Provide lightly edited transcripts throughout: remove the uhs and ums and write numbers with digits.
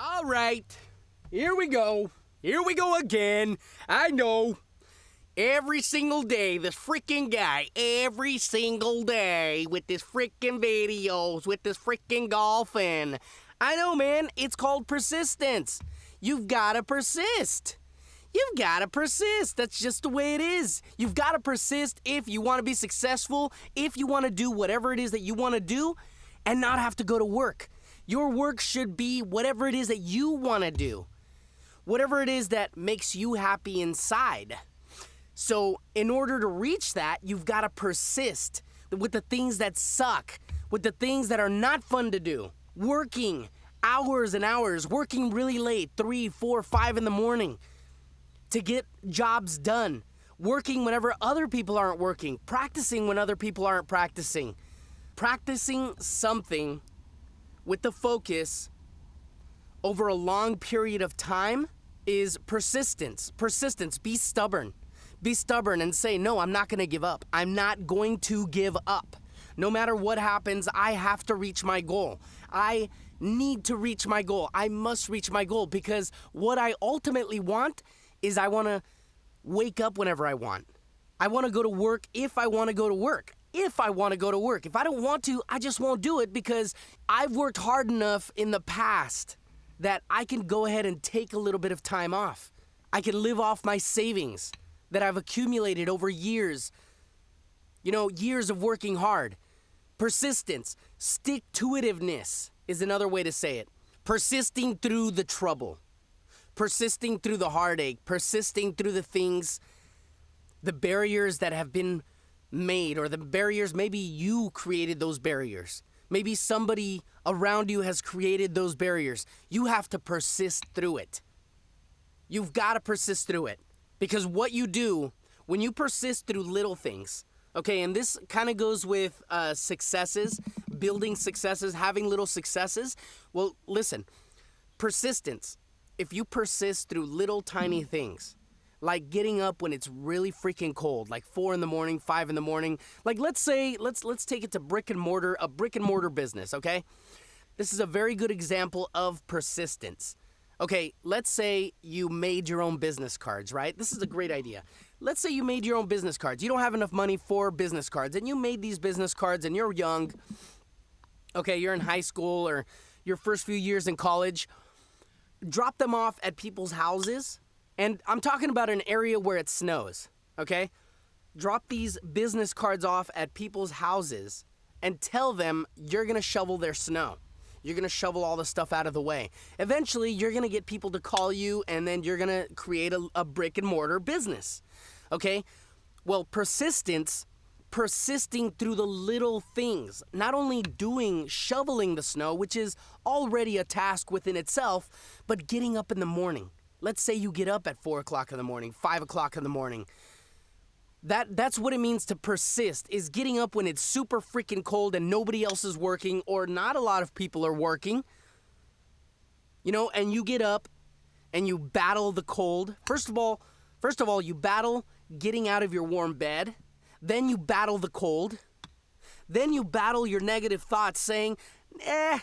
All right, here we go. Here we go again. I know. Every single day, this freaking guy, every single day, with this freaking videos, with this freaking golfing. I know, man, it's called persistence. You've gotta persist. You've gotta persist. That's just the way it is. You've gotta persist if you wanna be successful, if you wanna do whatever it is that you wanna do, and not have to go to work. Your work should be whatever it is that you wanna do. Whatever it is that makes you happy inside. So in order to reach that, you've got to persist with the things that suck, with the things that are not fun to do. Working hours and hours, working really late, 3, 4, 5 in the morning to get jobs done. Working whenever other people aren't working, practicing when other people aren't practicing. Practicing something with the focus over a long period of time is persistence. Persistence, be stubborn. Be stubborn and say, no, I'm not going to give up. I'm not going to give up. No matter what happens, I have to reach my goal. I need to reach my goal. I must reach my goal because what I ultimately want is I want to wake up whenever I want. I want to go to work if I want to go to work. If I want to go to work. If I don't want to, I just won't do it because I've worked hard enough in the past that I can go ahead and take a little bit of time off. I can live off my savings that I've accumulated over years. Years of working hard. Persistence, stick-to-itiveness is another way to say it. Persisting through the trouble. Persisting through the heartache. Persisting through the things, the barriers that have been made, or the barriers, maybe you created those barriers. Maybe somebody around you has created those barriers. You have to persist through it. You've got to persist through it. Because what you do, when you persist through little things, okay, and this kind of goes with successes, building successes, having little successes. Well, listen, persistence. If you persist through little tiny things, like getting up when it's really freaking cold, like 4 in the morning, 5 in the morning. Like let's take it to a brick and mortar business, okay? This is a very good example of persistence. Okay, let's say you made your own business cards, right? This is a great idea. Let's say you made your own business cards. You don't have enough money for business cards, and you made these business cards, and you're young. Okay, you're in high school or your first few years in college. Drop them off at people's houses, and I'm talking about an area where it snows, okay? Drop these business cards off at people's houses and tell them you're going to shovel their snow. You're going to shovel all the stuff out of the way. Eventually, you're going to get people to call you, and then you're going to create a brick and mortar business. Okay? Well, persisting through the little things, not only shoveling the snow, which is already a task within itself, but getting up in the morning. Let's say you get up at 4 o'clock in the morning, 5 o'clock in the morning. That's what it means to persist, is getting up when it's super freaking cold and nobody else is working or not a lot of people are working. And you get up and you battle the cold. First of all, you battle getting out of your warm bed. Then you battle the cold. Then you battle your negative thoughts saying, I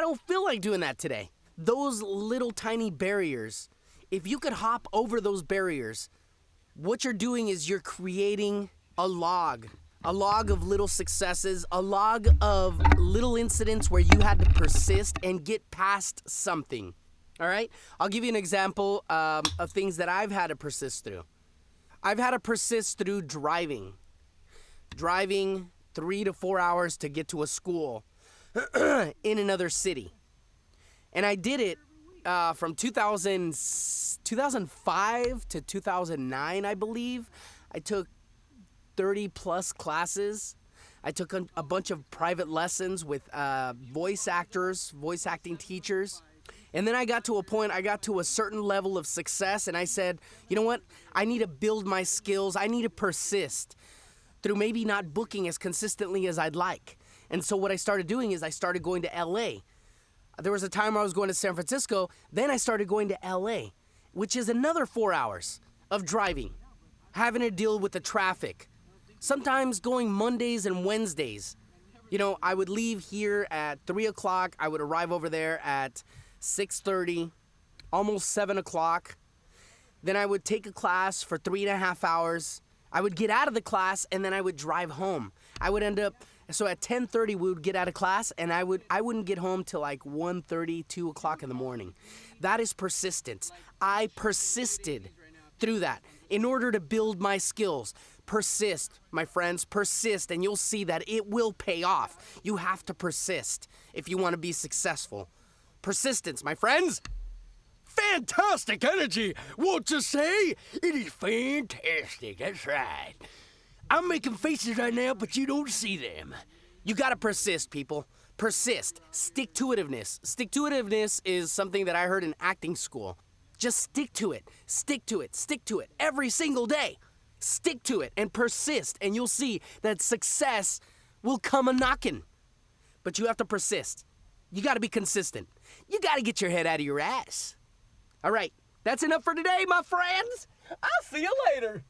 don't feel like doing that today. Those little tiny barriers, if you could hop over those barriers, what you're doing is you're creating a log of little successes, a log of little incidents where you had to persist and get past something. All right? I'll give you an example of things that I've had to persist through. I've had to persist through driving 3 to 4 hours to get to a school in another city. And I did it from 2005 to 2009, I believe. I took 30 plus classes. I took a bunch of private lessons with voice acting teachers. And then I got to a certain level of success, and I said, you know what? I need to build my skills. I need to persist through maybe not booking as consistently as I'd like. And so what I started doing is I started going to LA. There was a time where I was going to San Francisco. Then I started going to LA, which is another 4 hours of driving, having to deal with the traffic. Sometimes going Mondays and Wednesdays. I would leave here at 3 o'clock. I would arrive over there at 6:30, almost 7 o'clock. Then I would take a class for 3.5 hours. I would get out of the class and then I would drive home. I would end up, so at 10:30 we would get out of class and I wouldn't get home till like 1:30, 2 o'clock in the morning. That is persistence. I persisted through that in order to build my skills. Persist, my friends, persist, and you'll see that it will pay off. You have to persist if you want to be successful. Persistence, my friends. Fantastic energy, won't you say? It is fantastic, that's right. I'm making faces right now, but you don't see them. You gotta persist, people. Persist. Stick-to-itiveness. Stick-to-itiveness is something that I heard in acting school. Just stick to it. Stick to it. Stick to it. Every single day. Stick to it and persist, and you'll see that success will come a-knocking. But you have to persist. You gotta be consistent. You gotta get your head out of your ass. All right, that's enough for today, my friends. I'll see you later.